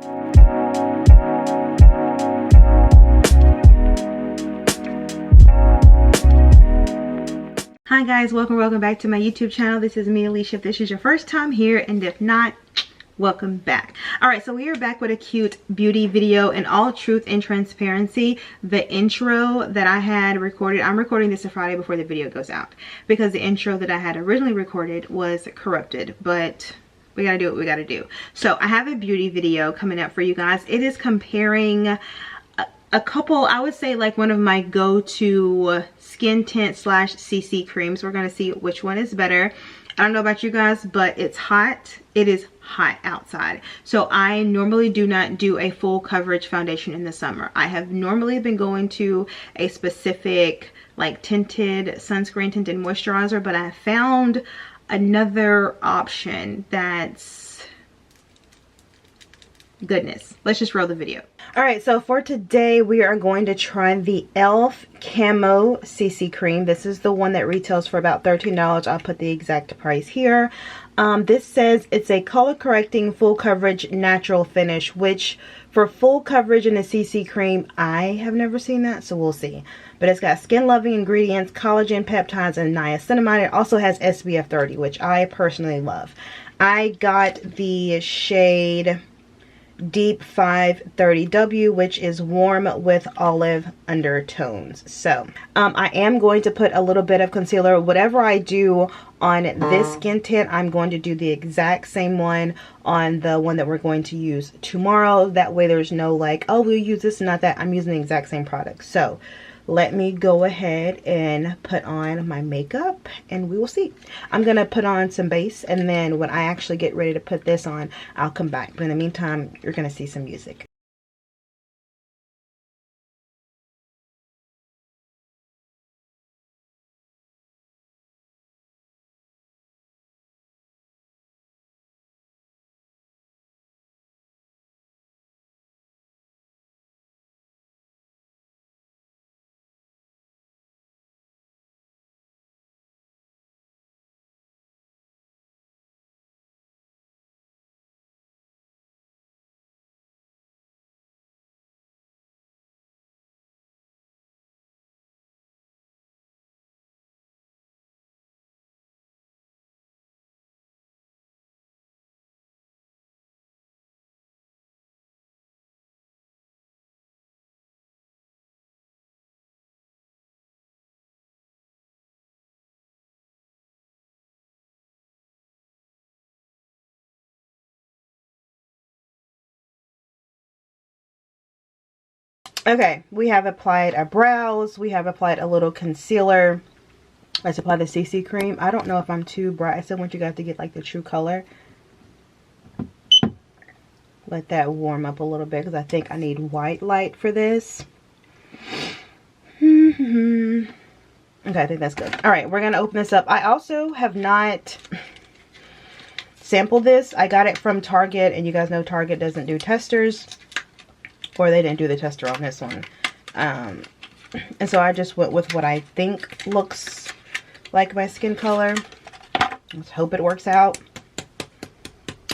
Hi guys, welcome back to my YouTube channel. This is me, Alicia. If this is your first time here, and if not, welcome back. Alright, so we are back with a cute beauty video. In all truth and transparency, the intro that I had recorded, I'm recording this a Friday before the video goes out because the intro that I had originally recorded was corrupted, but we gotta do what we gotta do. So I have a beauty video coming up for you guys. It is comparing a couple, I would say like one of my go-to skin tint slash CC creams. We're gonna see which one is better. I don't know about you guys, but it's hot. It is hot outside. So I normally do not do a full coverage foundation in the summer. I have normally been going to a specific like tinted sunscreen, tinted moisturizer, but I found another option that's goodness. Let's just roll the video. All right, so for today we are going to try the E.l.f. Camo CC cream. This is the one that retails for about $13. I'll put the exact price here. This says it's a color correcting full coverage natural finish, which for full coverage in a CC cream, I have never seen that, so we'll see. But it's got skin loving ingredients, collagen, peptides, and niacinamide. It also has SPF 30, which I personally love. I got the shade Deep 530W, which is warm with olive undertones. So I am going to put a little bit of concealer. Whatever I do on this skin tint, I'm going to do the exact same one on the one that we're going to use tomorrow. That way there's no like, oh, we'll use this and not that. I'm using the exact same product. So let me go ahead and put on my makeup and we will see. I'm gonna put on some base, and then when I actually get ready to put this on, I'll come back. But in the meantime, you're gonna see some music. Okay, we have applied our brows. We have applied a little concealer. Let's apply the CC cream. I don't know if I'm too bright. I still want you guys to get like the true color. Let that warm up a little bit because I think I need white light for this. Okay, I think that's good. All right, we're going to open this up. I also have not sampled this. I got it from Target, and you guys know Target doesn't do testers. Or they didn't do the tester on this one. And so I just went with what I think looks like my skin color. Let's hope it works out.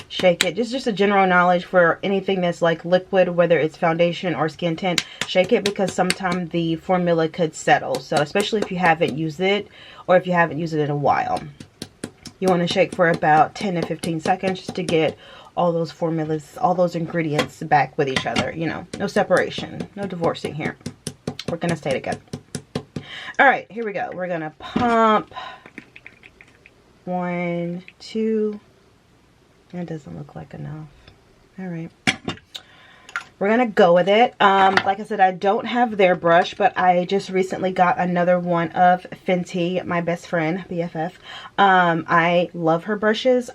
Shake it. Just a general knowledge for anything that's like liquid, whether it's foundation or skin tint. Shake it because sometimes the formula could settle. So especially if you haven't used it or if you haven't used it in a while. You want to shake for about 10 to 15 seconds just to get all those formulas, all those ingredients back with each other. You know, no separation, no divorcing here. We're going to stay together. All right, here we go. We're going to pump 1, 2. That doesn't look like enough. All right. We're going to go with it. Like I said, I don't have their brush, but I just recently got another one of Fenty, my best friend, BFF. I love her brushes.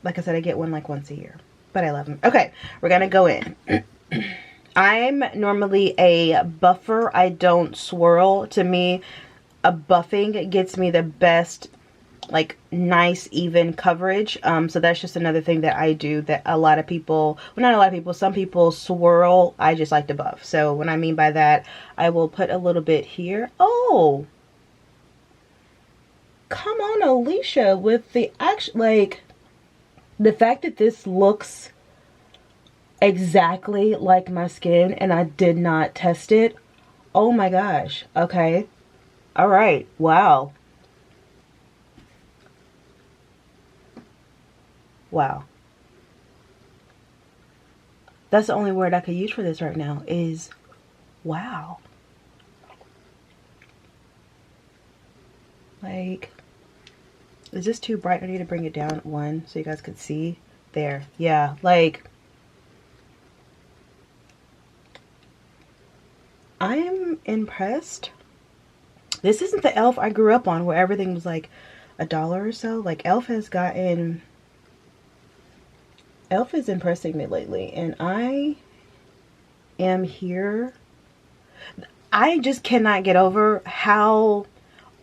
Like I said, I get one like once a year, but I love them. Okay, we're going to go in. I'm normally a buffer. I don't swirl. To me, a buffing gets me the best, like, nice, even coverage. So that's just another thing that I do that a lot of people, well, not a lot of people, some people swirl. I just like to buff. So what I mean by that, I will put a little bit here. Oh, come on, Alicia, with the actual, like, the fact that this looks exactly like my skin, and I did not test it. Oh my gosh. Okay. All right. Wow. Wow. That's the only word I could use for this right now is wow. Like, is this too bright? I need to bring it down one so you guys could see. There. Yeah. Like, I am impressed. This isn't the e.l.f. I grew up on where everything was like $1 or so. Like, e.l.f. has gotten... e.l.f. is impressing me lately, and I am here. I just cannot get over how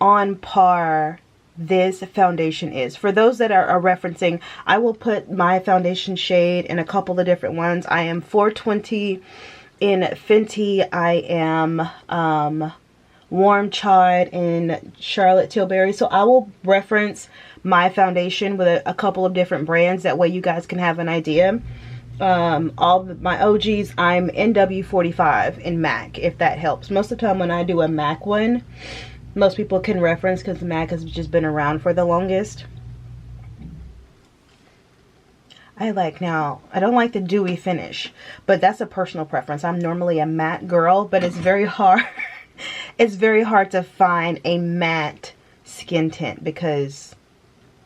on par this foundation is. For those that are referencing, I will put my foundation shade in a couple of different ones. I am 420 in Fenty. I am Warm Chard in Charlotte Tilbury. So I will reference my foundation with a couple of different brands. That way you guys can have an idea. All my OGs, I'm NW45 in MAC, if that helps. Most of the time when I do a MAC one, most people can reference because MAC has just been around for the longest. I don't like the dewy finish, but that's a personal preference. I'm normally a matte girl, but it's very hard. It's very hard to find a matte skin tint because,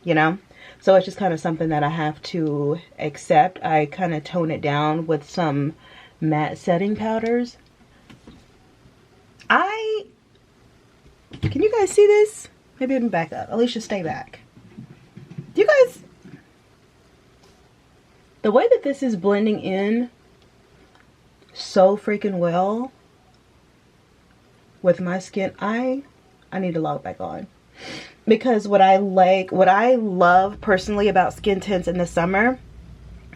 you know, so it's just kind of something that I have to accept. I kind of tone it down with some matte setting powders. Can you guys see this? Maybe even back up. Alicia, stay back. Do you guys... The way that this is blending in so freaking well with my skin, I need to log back on. Because what I love personally about skin tints in the summer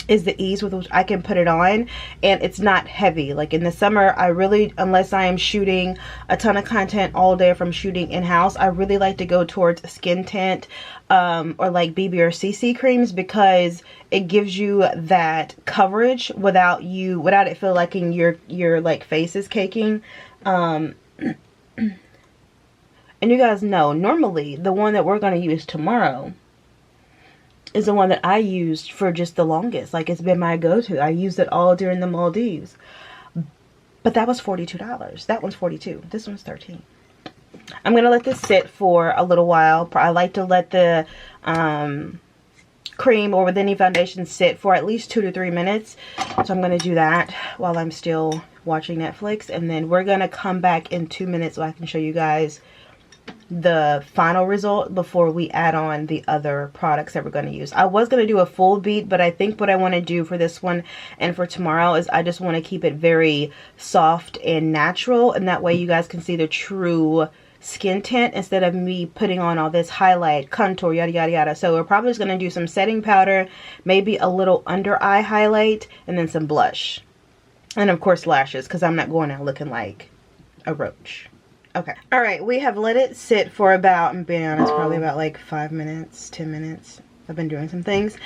is the ease with which I can put it on, and it's not heavy. Like in the summer, I really, unless I am shooting a ton of content all day from shooting in-house, I really like to go towards skin tint or like BB or CC creams, because it gives you that coverage without it feel like your like face is caking. And you guys know, normally the one that we're going to use tomorrow is the one that I used for just the longest. Like, it's been my go-to. I used it all during the Maldives. But that was $42. That one's $42. This one's $13. I'm going to let this sit for a little while. I like to let the cream or with any foundation sit for at least 2 to 3 minutes. So I'm going to do that while I'm still watching Netflix. And then we're going to come back in 2 minutes so I can show you guys the final result before we add on the other products that we're going to use. I was going to do a full beat, but I think what I want to do for this one and for tomorrow is I just want to keep it very soft and natural, and that way you guys can see the true skin tint instead of me putting on all this highlight, contour, yada yada yada. So we're probably just going to do some setting powder, maybe a little under eye highlight, and then some blush, and of course lashes, because I'm not going out looking like a roach. Okay. All right. We have let it sit for about, I'm being honest, probably about like 5 minutes, 10 minutes. I've been doing some things.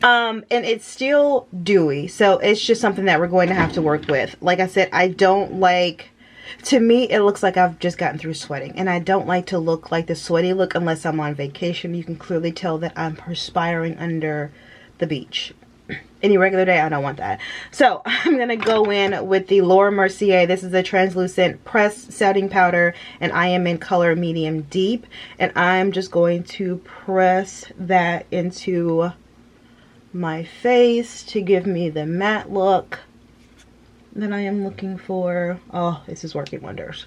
And it's still dewy. So it's just something that we're going to have to work with. Like I said, I don't like, to me, it looks like I've just gotten through sweating. And I don't like to look like the sweaty look unless I'm on vacation. You can clearly tell that I'm perspiring under the beach. Any regular day, I don't want that. So I'm going to go in with the Laura Mercier. This is a translucent pressed setting powder, and I am in color medium deep. And I'm just going to press that into my face to give me the matte look that I am looking for. Oh, this is working wonders.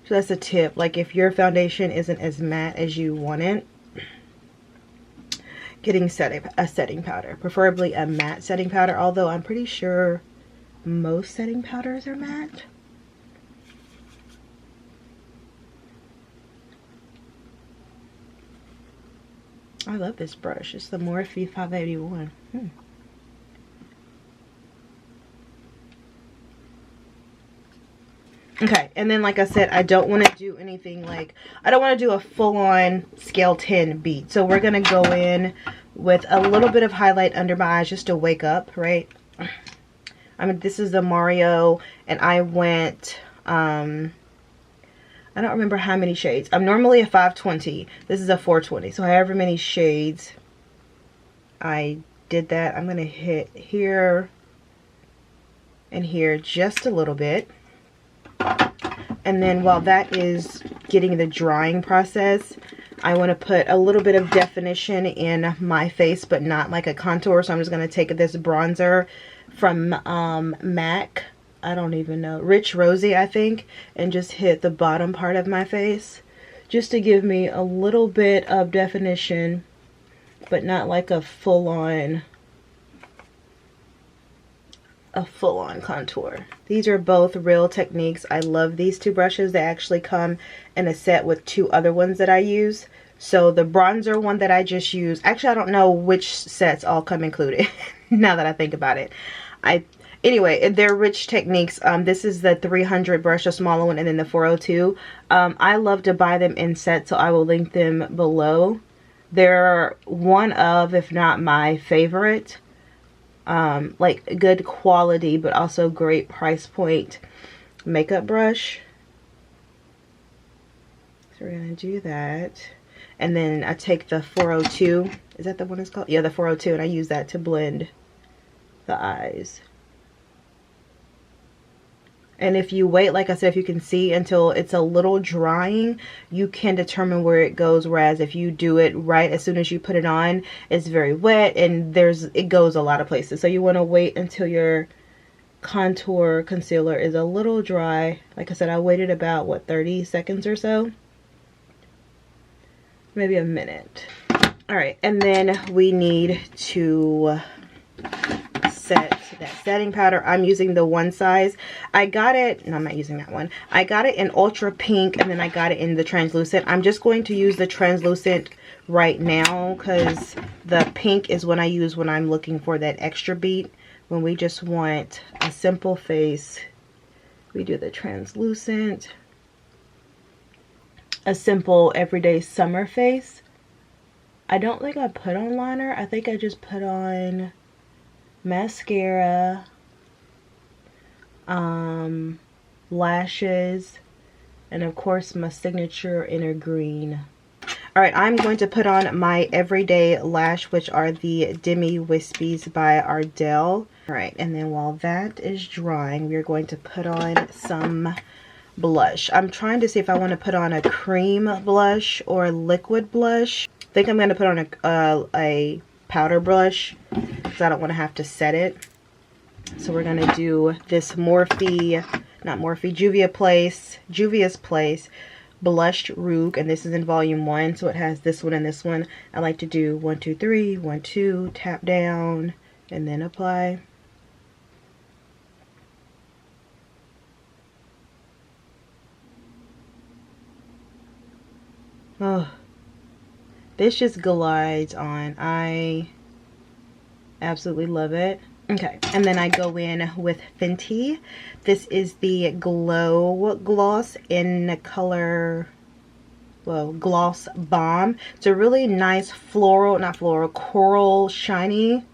So that's a tip. Like, if your foundation isn't as matte as you want it, getting a setting powder, preferably a matte setting powder, although I'm pretty sure most setting powders are matte. I love this brush. It's the Morphe 581. Okay, and then like I said, I don't want to do anything like, I don't want to do a full-on scale 10 beat. So we're going to go in with a little bit of highlight under my eyes just to wake up, right? I mean, this is the Mario, and I went, I don't remember how many shades. I'm normally a 520. This is a 420. So however many shades I did that. I'm going to hit here and here just a little bit. And then while that is getting the drying process, I want to put a little bit of definition in my face, but not like a contour. So I'm just going to take this bronzer from MAC. I don't even know. Rich Rosy, I think. And just hit the bottom part of my face. Just to give me a little bit of definition, but not like a full-on contour. These are both Real Techniques. I love these two brushes. They actually come in a set with two other ones that I use. So the bronzer one that I just used, actually I don't know which sets all come included now that I think about it. Anyway, they're Rich Techniques. This is the 300 brush, a smaller one, and then the 402. I love to buy them in sets, so I will link them below. They're one of, if not my favorite, like good quality but also great price point makeup brush. So we're gonna do that, and then I take the 402. Is that the one it's called? Yeah, the 402, and I use that to blend the eyes. And if you wait, like I said, if you can see, until it's a little drying, you can determine where it goes. Whereas if you do it right as soon as you put it on, it's very wet and it goes a lot of places. So you want to wait until your contour concealer is a little dry. Like I said, I waited about, what, 30 seconds or so? Maybe a minute. Alright, and then we need to set that setting powder. I'm using the one size. I got it, no, I'm not using that one. I got it in ultra pink, and then I got it in the translucent. I'm just going to use the translucent right now because the pink is what I use when I'm looking for that extra beat. When we just want a simple face, we do the translucent. A simple everyday summer face. I don't think I put on liner. I think I just put on mascara, lashes, and of course my signature inner green. Alright, I'm going to put on my everyday lash, which are the Demi Wispies by Ardell. Alright, and then while that is drying, we're going to put on some blush. I'm trying to see if I want to put on a cream blush or liquid blush. I think I'm going to put on a powder brush because I don't want to have to set it. So we're going to do this Juvia's Place Blushed Rouge, and this is in volume 1, so it has this one and this one. I like to do 1, 2, 3, 1, 2, tap down, and then apply. Oh, this just glides on. I absolutely love it. Okay, and then I go in with Fenty. This is the Glow Gloss in the color, well, Gloss Bomb. It's a really nice floral, not floral, coral, shiny.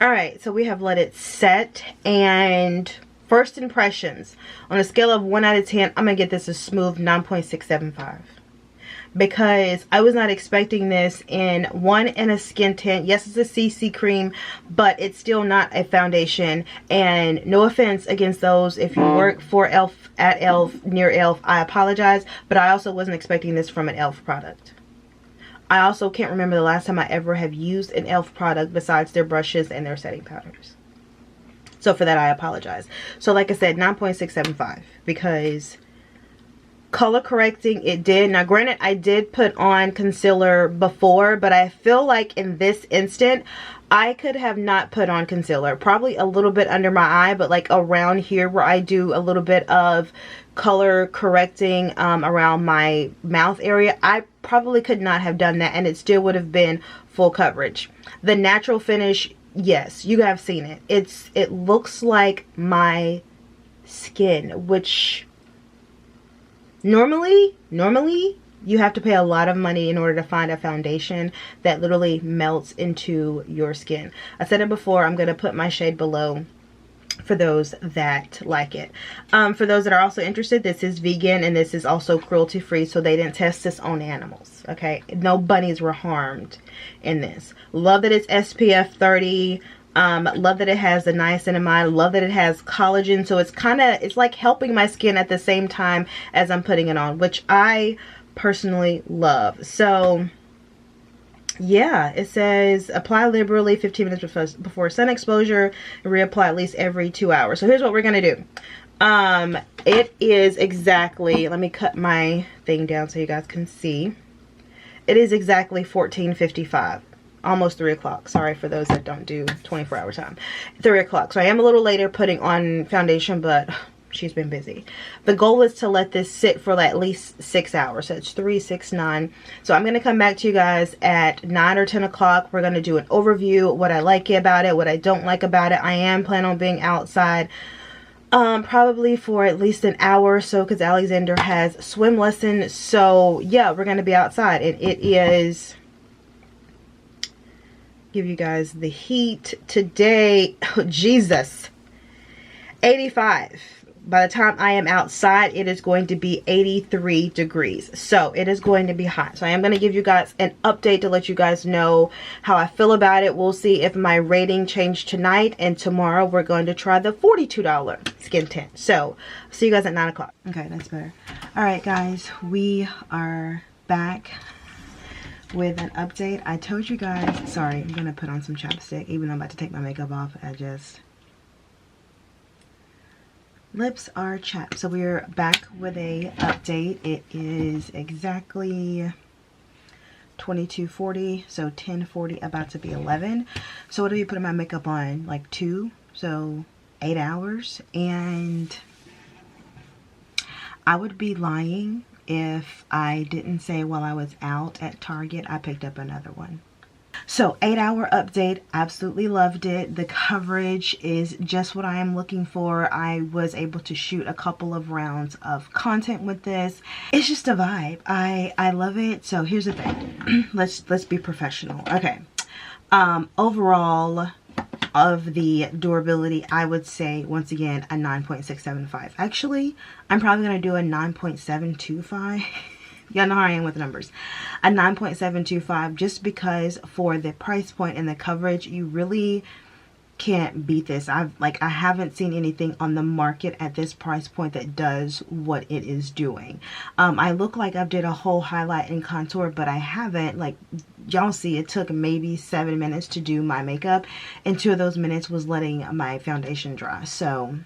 Alright, so we have let it set, and first impressions. On a scale of 1 out of 10, I'm going to get this a smooth 9.675. Because I was not expecting this in a skin tint. Yes, it's a CC cream, but it's still not a foundation. And no offense against those if you work for E.l.f, at E.l.f, near E.l.f, I apologize. But I also wasn't expecting this from an E.l.f product. I also can't remember the last time I ever have used an E.l.f product besides their brushes and their setting powders. So for that, I apologize. So like I said, 9.675, because color correcting it did. Now granted, I did put on concealer before, but I feel like in this instant I could have not put on concealer. Probably a little bit under my eye, but like around here where I do a little bit of color correcting around my mouth area, I probably could not have done that, and it still would have been full coverage. The natural finish, yes, you have seen it. It looks like my skin, which normally You have to pay a lot of money in order to find a foundation that literally melts into your skin. I said it before, I'm going to put my shade below for those that like it. For those that are also interested, this is vegan and this is also cruelty free, so they didn't test this on animals. Okay, no bunnies were harmed in this. Love that it's SPF 30. Love that it has the niacinamide. Love that it has collagen, so it's like helping my skin at the same time as I'm putting it on, which I personally love. So yeah, it says apply liberally 15 minutes before sun exposure and reapply at least every 2 hours. So here's what we're gonna do. It is exactly, let me cut my thing down so you guys can see. It is exactly 14:55, almost 3 o'clock. Sorry for those that don't do 24-hour time. 3 o'clock. So I am a little later putting on foundation, but she's been busy. The goal is to let this sit for at least 6 hours. So it's 3, 6, 9. So I'm going to come back to you guys at 9 or 10 o'clock. We're going to do an overview, what I like about it, what I don't like about it. I am planning on being outside probably for at least an hour or so, because Alexander has swim lesson. So yeah, we're going to be outside, and it is, give you guys the heat today. Oh, Jesus, 85. By the time I am outside, it is going to be 83 degrees. So it is going to be hot. So I am going to give you guys an update to let you guys know how I feel about it. We'll see if my rating changed tonight. And tomorrow we're going to try the $42 Skin Tint. So see you guys at 9 o'clock. Okay, that's better. All right, guys, we are back with an update. I told you guys, sorry, I'm going to put on some chapstick. Even though I'm about to take my makeup off, lips are chapped. So we're back with a update. It is exactly 22:40, so 10:40, about to be 11. So what have you putting my makeup on? Like 2, so 8 hours. And I would be lying if I didn't say while I was out at Target I picked up another one. So 8-hour update, absolutely loved it. The coverage is just what I am looking for. I was able to shoot a couple of rounds of content with this. It's just a vibe. I love it. So here's the thing. let's be professional. Okay. Overall of the durability, I would say once again a 9.675. Actually, I'm probably gonna do a 9.725. Y'all know how I am with numbers. A 9.725, just because for the price point and the coverage, you really can't beat this. I haven't seen anything on the market at this price point that does what it is doing. I look like I've did a whole highlight and contour, but I haven't. Like, y'all see, it took maybe 7 minutes to do my makeup, and 2 of those minutes was letting my foundation dry. So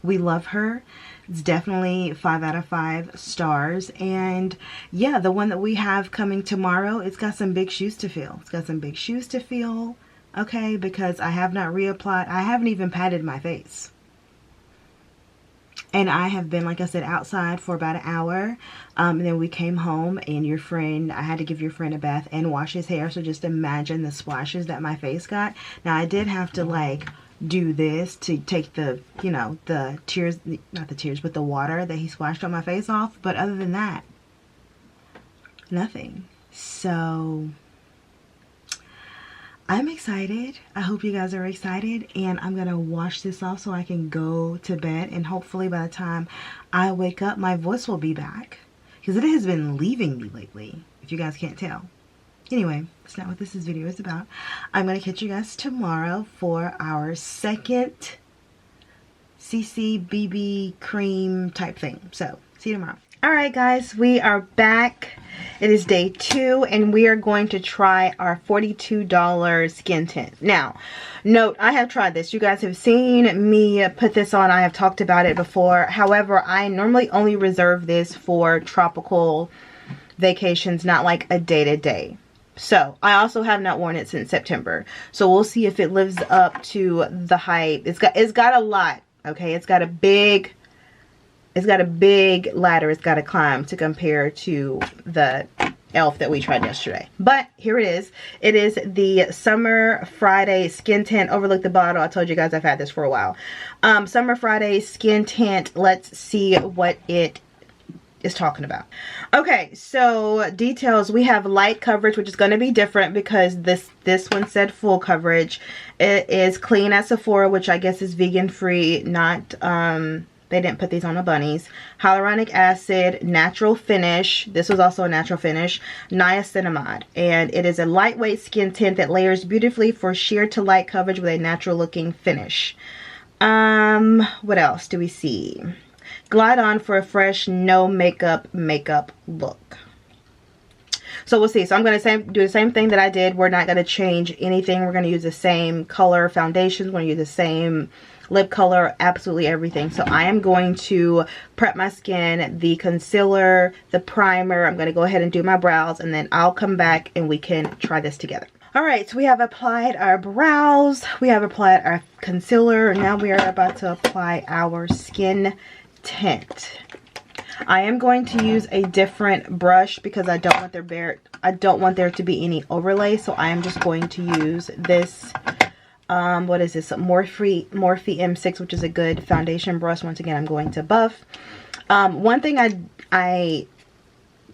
we love her. It's definitely 5 out of 5 stars. And yeah, the one that we have coming tomorrow, it's got some big shoes to fill. It's got some big shoes to fill, okay, because I have not reapplied. I haven't even patted my face. And I have been, like I said, outside for about an hour. And then we came home, and your friend, I had to give your friend a bath and wash his hair. So just imagine the splashes that my face got. Now, I did have to, like, do this to take the, you know, the tears, not the tears, but the water that he splashed on my face off. But other than that, nothing. So I'm excited. I hope you guys are excited, and I'm gonna wash this off so I can go to bed, and hopefully by the time I wake up my voice will be back, because it has been leaving me lately, if you guys can't tell. Anyway, that's not what this video is about. I'm going to catch you guys tomorrow for our second CC BB cream type thing. So, see you tomorrow. Alright guys, we are back. It is day 2, and we are going to try our $42 Skin Tint. Now, note, I have tried this. You guys have seen me put this on. I have talked about it before. However, I normally only reserve this for tropical vacations, not like a day-to-day. So I also have not worn it since September. So we'll see if it lives up to the hype. It's got a lot, okay? It's got a big ladder it's got to climb to compare to the e.l.f. that we tried yesterday. But here it is. It is the Summer Friday Skin Tint. Overlook the bottle. I told you guys I've had this for a while. Summer Friday Skin Tint. Let's see what it is talking about. Okay, so details, we have light coverage, which is going to be different because this one said full coverage. It is clean at Sephora, which I guess is vegan free, not they didn't put these on the bunnies. Hyaluronic acid, natural finish. This was also a natural finish. Niacinamide. And it is a lightweight skin tint that layers beautifully for sheer to light coverage with a natural looking finish. What else do we see? Glide on for a fresh, no makeup look. So we'll see. So I'm going to do the same thing that I did. We're not going to change anything. We're going to use the same color foundations. We're going to use the same lip color, absolutely everything. So I am going to prep my skin, the concealer, the primer. I'm going to go ahead and do my brows, and then I'll come back and we can try this together. Alright, so we have applied our brows, we have applied our concealer, and now we are about to apply our skin tint. I am going to use a different brush because I don't want there to be any overlay, so I am just going to use this what is this, Morphe M6, which is a good foundation brush. Once again, I'm going to buff. One thing I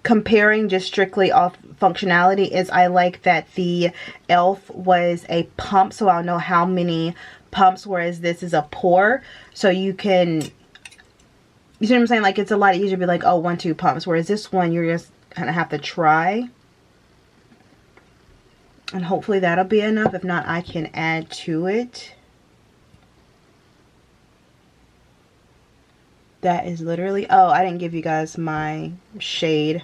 comparing just strictly off functionality is I like that the e.l.f. was a pump, so I'll know how many pumps, whereas this is a pour, so you can, you see what I'm saying, like it's a lot easier to be like, oh, 1-2 pumps, whereas this one you're just kind of have to try. And hopefully that'll be enough. If not, I can add to it. That is literally, oh, I didn't give you guys my shade.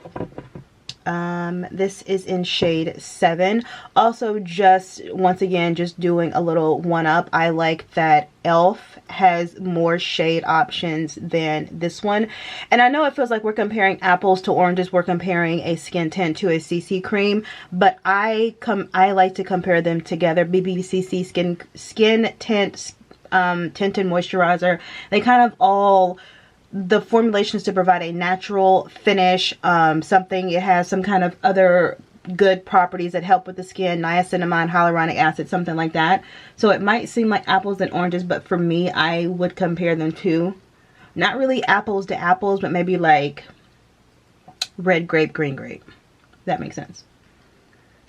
This is in shade 7. Also, just once again, just doing a little one up. I like that e.l.f. has more shade options than this one. And I know it feels like we're comparing apples to oranges. We're comparing a skin tint to a CC cream, but I like to compare them together. BBCC skin tint, tint and moisturizer. They kind of all, the formulations to provide a natural finish, something, it has some kind of other good properties that help with the skin, niacinamide, hyaluronic acid, something like that. So it might seem like apples and oranges, but for me, I would compare them to, not really apples to apples, but maybe like red grape, green grape. That makes sense.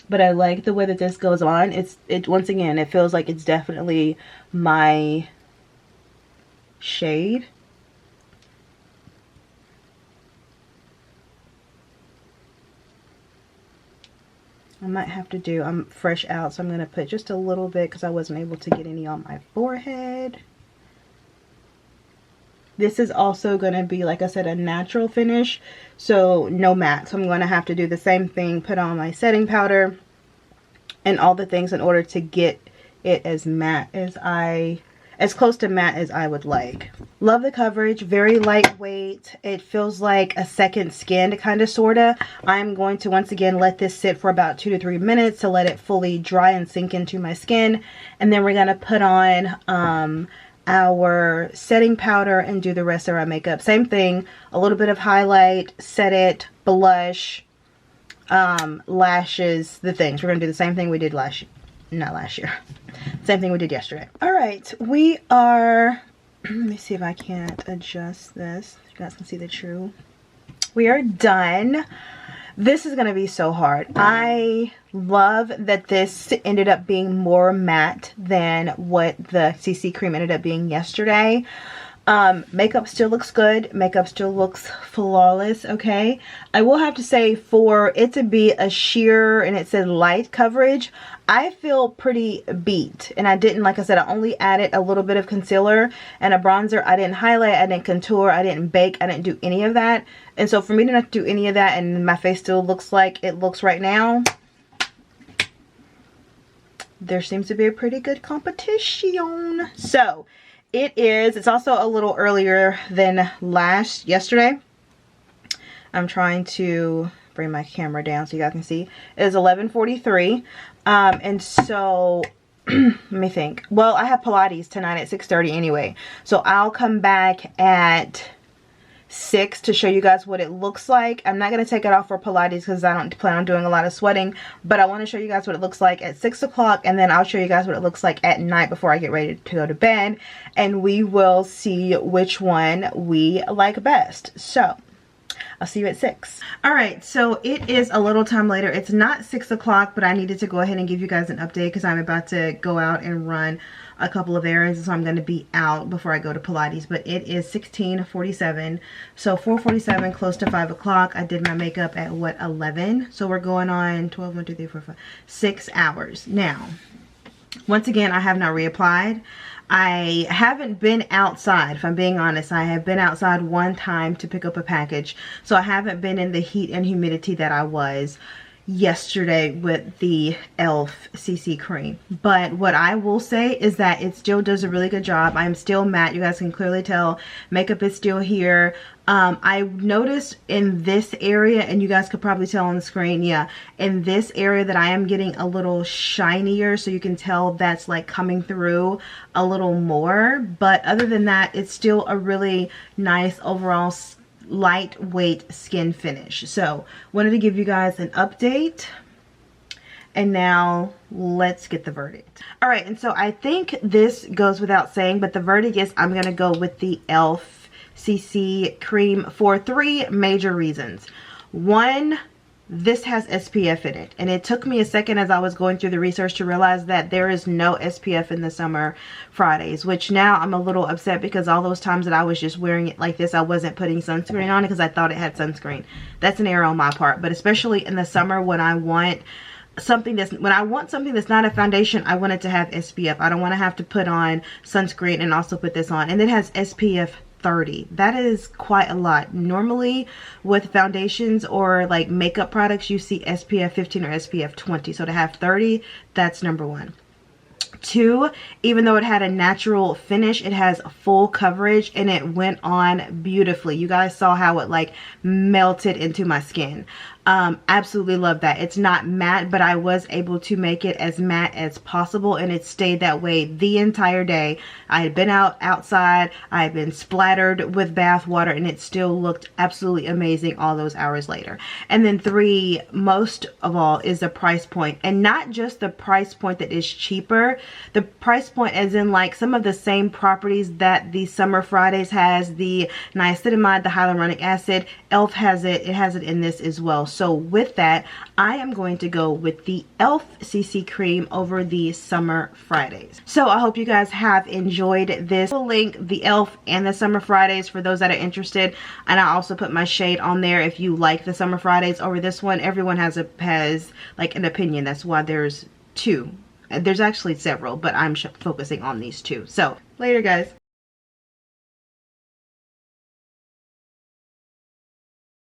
But I like the way that this goes on. It once again, it feels like it's definitely my shade. I might have to do, I'm fresh out, so I'm going to put just a little bit because I wasn't able to get any on my forehead. This is also going to be, like I said, a natural finish, so no matte. So I'm going to have to do the same thing, put on my setting powder and all the things in order to get it as matte as as close to matte as I would like. Love the coverage, very lightweight. It feels like a second skin, kind of, sorta. I'm going to once again let this sit for about 2 to 3 minutes to let it fully dry and sink into my skin. And then we're gonna put on our setting powder and do the rest of our makeup. Same thing, a little bit of highlight, set it, blush, lashes, the things. We're gonna do the same thing we did not last year. Same thing we did yesterday. All right, we are, let me see if I can't adjust this. You guys can see the true. We are done. This is gonna be so hard. I love that this ended up being more matte than what the CC cream ended up being yesterday. Makeup still looks good. Makeup still looks flawless, okay? I will have to say, for it to be a sheer and it said light coverage, I feel pretty beat. And I didn't, like I said, I only added a little bit of concealer and a bronzer. I didn't highlight, I didn't contour, I didn't bake, I didn't do any of that. And so for me to not do any of that and my face still looks like it looks right now, there seems to be a pretty good competition. So it's also a little earlier than yesterday. I'm trying to bring my camera down so you guys can see. It is 11:43. And so let me think. Well, I have Pilates tonight at 6:30 anyway. So I'll come back at 6 to show you guys what it looks like. I'm not going to take it off for Pilates because I don't plan on doing a lot of sweating, but I want to show you guys what it looks like at 6 o'clock, and then I'll show you guys what it looks like at night before I get ready to go to bed, and we will see which one we like best. So I'll see you at 6. All right, so it is a little time later. It's not 6 o'clock, but I needed to go ahead and give you guys an update because I'm about to go out and run a couple of errands, so I'm going to be out before I go to Pilates. But it is 16:47, so 4:47, close to 5 o'clock. I did my makeup at what, 11? So we're going on 12, 1, 2, 3, 4, 5, 6 hours. Now, once again, I have not reapplied. I haven't been outside, if I'm being honest. I have been outside one time to pick up a package, so I haven't been in the heat and humidity that I was yesterday with the e.l.f. CC cream. But what I will say is that it still does a really good job. I'm still matte. You guys can clearly tell makeup is still here. I noticed in this area, and you guys could probably tell on the screen, yeah, in this area that I am getting a little shinier, so you can tell that's like coming through a little more. But other than that, it's still a really nice overall lightweight skin finish. So wanted to give you guys an update, and now let's get the verdict. All right, and so I think this goes without saying, but the verdict is I'm gonna go with the e.l.f. CC cream for 3 major reasons. 1, this has SPF in it, and it took me a second as I was going through the research to realize that there is no SPF in the Summer Fridays, which now I'm a little upset because all those times that I was just wearing it like this, I wasn't putting sunscreen on it because I thought it had sunscreen. That's an error on my part, but especially in the summer when I want something that's not a foundation, I want it to have SPF. I don't want to have to put on sunscreen and also put this on, and it has SPF 30. That is quite a lot. Normally with foundations or like makeup products, you see SPF 15 or SPF 20. So to have 30, that's number 1. 2, even though it had a natural finish, it has full coverage and it went on beautifully. You guys saw how it like melted into my skin. Absolutely love that. It's not matte, but I was able to make it as matte as possible, and it stayed that way the entire day. I had been outside, I had been splattered with bath water, and it still looked absolutely amazing all those hours later. And then 3, most of all, is the price point, and not just the price point that is cheaper. The price point as in like some of the same properties that the Summer Fridays has, the niacinamide, the hyaluronic acid, e.l.f. has it. It has it in this as well. So with that, I am going to go with the e.l.f. CC cream over the Summer Fridays. So I hope you guys have enjoyed this. I'll link the e.l.f. and the Summer Fridays for those that are interested, and I also put my shade on there if you like the Summer Fridays over this one. Everyone has like an opinion. That's why there's 2. There's actually several, but I'm focusing on these 2. So later, guys.